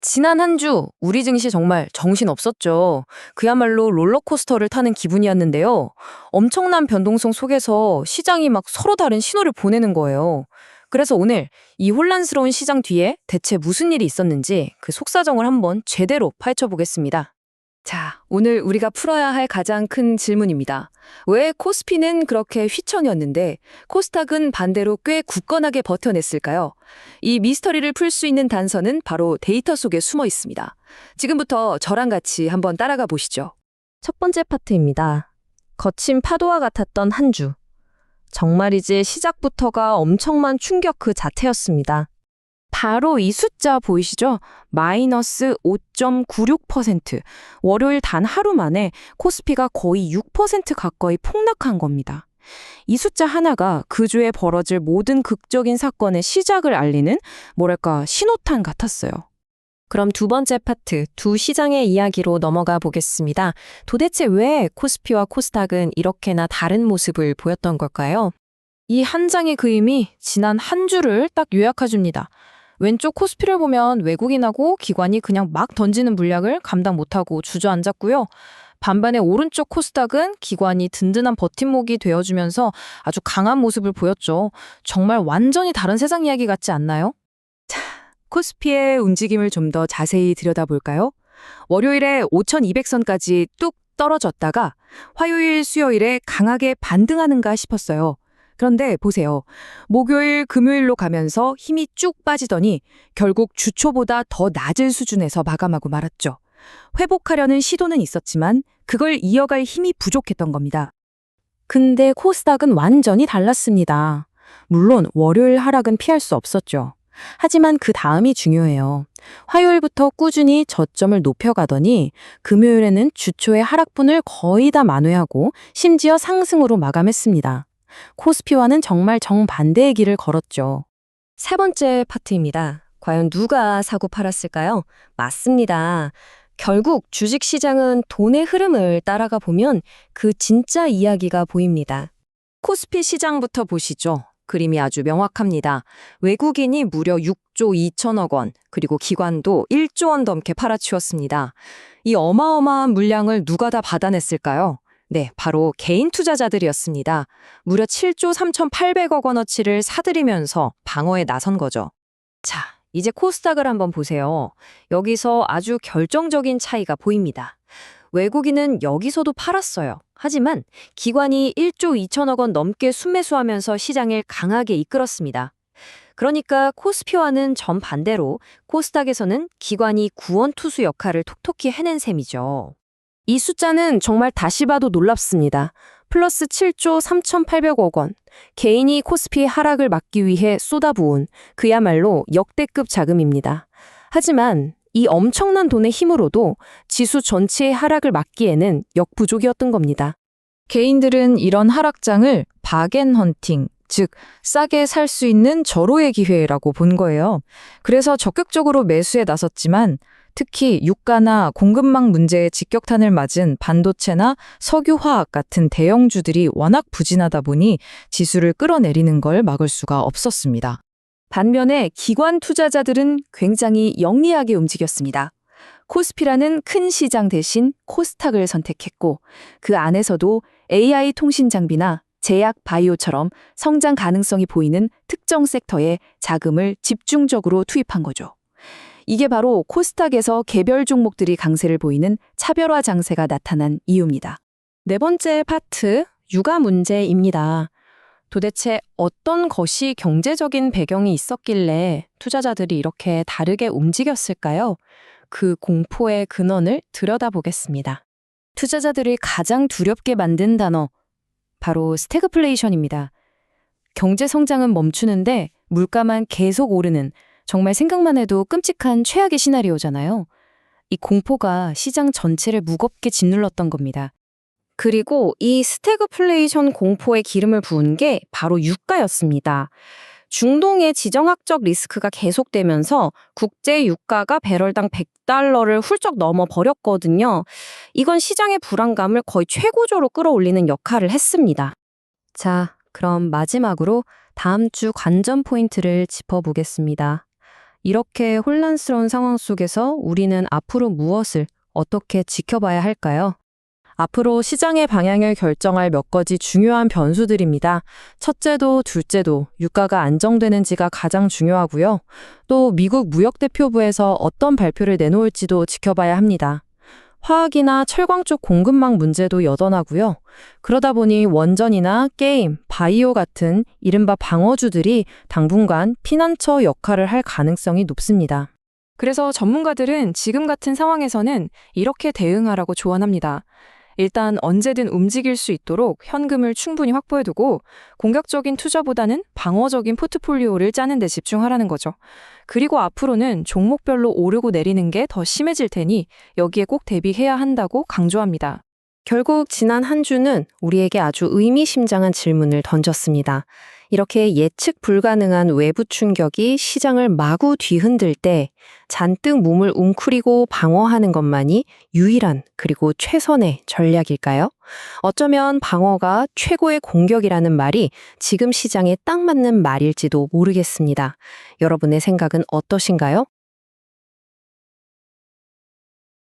지난 한 주 우리 증시 정말 정신없었죠. 그야말로 롤러코스터를 타는 기분이었는데요. 엄청난 변동성 속에서 시장이 막 서로 다른 신호를 보내는 거예요. 그래서 오늘 이 혼란스러운 시장 뒤에 대체 무슨 일이 있었는지 그 속사정을 한번 제대로 파헤쳐 보겠습니다. 자, 오늘 우리가 풀어야 할 가장 큰 질문입니다. 왜 코스피는 그렇게 휘청였는데 코스닥은 반대로 꽤 굳건하게 버텨냈을까요? 이 미스터리를 풀 수 있는 단서는 바로 데이터 속에 숨어 있습니다. 지금부터 저랑 같이 한번 따라가 보시죠. 첫 번째 파트입니다. 거친 파도와 같았던 한 주. 정말이지 시작부터가 엄청난 충격 그 자체였습니다. 바로 이 숫자 보이시죠? 마이너스 5.96%. 월요일 단 하루 만에 코스피가 거의 6% 가까이 폭락한 겁니다. 이 숫자 하나가 그 주에 벌어질 모든 극적인 사건의 시작을 알리는 뭐랄까 신호탄 같았어요. 그럼 두 번째 파트, 두 시장의 이야기로 넘어가 보겠습니다. 도대체 왜 코스피와 코스닥은 이렇게나 다른 모습을 보였던 걸까요? 이 한 장의 그림이 지난 한 주를 딱 요약해줍니다. 왼쪽 코스피를 보면 외국인하고 기관이 그냥 막 던지는 물량을 감당 못하고 주저앉았고요. 반면에 오른쪽 코스닥은 기관이 든든한 버팀목이 되어주면서 아주 강한 모습을 보였죠. 정말 완전히 다른 세상 이야기 같지 않나요? 자, 코스피의 움직임을 좀 더 자세히 들여다볼까요? 월요일에 5,200선까지 뚝 떨어졌다가 화요일, 수요일에 강하게 반등하는가 싶었어요. 그런데 보세요. 목요일, 금요일로 가면서 힘이 쭉 빠지더니 결국 주초보다 더 낮은 수준에서 마감하고 말았죠. 회복하려는 시도는 있었지만 그걸 이어갈 힘이 부족했던 겁니다. 근데 코스닥은 완전히 달랐습니다. 물론 월요일 하락은 피할 수 없었죠. 하지만 그 다음이 중요해요. 화요일부터 꾸준히 저점을 높여가더니 금요일에는 주초의 하락분을 거의 다 만회하고 심지어 상승으로 마감했습니다. 코스피와는 정말 정반대의 길을 걸었죠. 세 번째 파트입니다. 과연 누가 사고 팔았을까요? 맞습니다. 결국 주식시장은 돈의 흐름을 따라가 보면 그 진짜 이야기가 보입니다. 코스피 시장부터 보시죠. 그림이 아주 명확합니다. 외국인이 무려 6조 2천억 원, 그리고 기관도 1조 원 넘게 팔아치웠습니다. 이 어마어마한 물량을 누가 다 받아냈을까요? 네, 바로 개인 투자자들이었습니다. 무려 7조 3,800억 원어치를 사들이면서 방어에 나선 거죠. 자, 이제 코스닥을 한번 보세요. 여기서 아주 결정적인 차이가 보입니다. 외국인은 여기서도 팔았어요. 하지만 기관이 1조 2천억 원 넘게 순매수하면서 시장을 강하게 이끌었습니다. 그러니까 코스피와는 정반대로 코스닥에서는 기관이 구원투수 역할을 톡톡히 해낸 셈이죠. 이 숫자는 정말 다시 봐도 놀랍습니다. 플러스 7조 3,800억 원. 개인이 코스피의 하락을 막기 위해 쏟아부은 그야말로 역대급 자금입니다. 하지만 이 엄청난 돈의 힘으로도 지수 전체의 하락을 막기에는 역부족이었던 겁니다. 개인들은 이런 하락장을 바겐헌팅, 즉 싸게 살 수 있는 절호의 기회라고 본 거예요. 그래서 적극적으로 매수에 나섰지만 특히 유가나 공급망 문제에 직격탄을 맞은 반도체나 석유화학 같은 대형주들이 워낙 부진하다 보니 지수를 끌어내리는 걸 막을 수가 없었습니다. 반면에 기관 투자자들은 굉장히 영리하게 움직였습니다. 코스피라는 큰 시장 대신 코스닥을 선택했고 그 안에서도 AI 통신 장비나 제약 바이오처럼 성장 가능성이 보이는 특정 섹터에 자금을 집중적으로 투입한 거죠. 이게 바로 코스닥에서 개별 종목들이 강세를 보이는 차별화 장세가 나타난 이유입니다. 네 번째 파트, 유가 문제입니다. 도대체 어떤 것이 경제적인 배경이 있었길래 투자자들이 이렇게 다르게 움직였을까요? 그 공포의 근원을 들여다보겠습니다. 투자자들이 가장 두렵게 만든 단어, 바로 스태그플레이션입니다. 경제 성장은 멈추는데 물가만 계속 오르는 정말 생각만 해도 끔찍한 최악의 시나리오잖아요. 이 공포가 시장 전체를 무겁게 짓눌렀던 겁니다. 그리고 이 스태그플레이션 공포에 기름을 부은 게 바로 유가였습니다. 중동의 지정학적 리스크가 계속되면서 국제 유가가 배럴당 100달러를 훌쩍 넘어버렸거든요. 이건 시장의 불안감을 거의 최고조로 끌어올리는 역할을 했습니다. 자, 그럼 마지막으로 다음 주 관전 포인트를 짚어보겠습니다. 이렇게 혼란스러운 상황 속에서 우리는 앞으로 무엇을 어떻게 지켜봐야 할까요? 앞으로 시장의 방향을 결정할 몇 가지 중요한 변수들입니다. 첫째도 둘째도 유가가 안정되는지가 가장 중요하고요. 또 미국 무역대표부에서 어떤 발표를 내놓을지도 지켜봐야 합니다. 화학이나 철광 쪽 공급망 문제도 여전하고요. 그러다 보니 원전이나 게임, 바이오 같은 이른바 방어주들이 당분간 피난처 역할을 할 가능성이 높습니다. 그래서 전문가들은 지금 같은 상황에서는 이렇게 대응하라고 조언합니다. 일단 언제든 움직일 수 있도록 현금을 충분히 확보해두고 공격적인 투자보다는 방어적인 포트폴리오를 짜는 데 집중하라는 거죠. 그리고 앞으로는 종목별로 오르고 내리는 게 더 심해질 테니 여기에 꼭 대비해야 한다고 강조합니다. 결국 지난 한 주는 우리에게 아주 의미심장한 질문을 던졌습니다. 이렇게 예측 불가능한 외부 충격이 시장을 마구 뒤흔들 때 잔뜩 몸을 웅크리고 방어하는 것만이 유일한 그리고 최선의 전략일까요? 어쩌면 방어가 최고의 공격이라는 말이 지금 시장에 딱 맞는 말일지도 모르겠습니다. 여러분의 생각은 어떠신가요?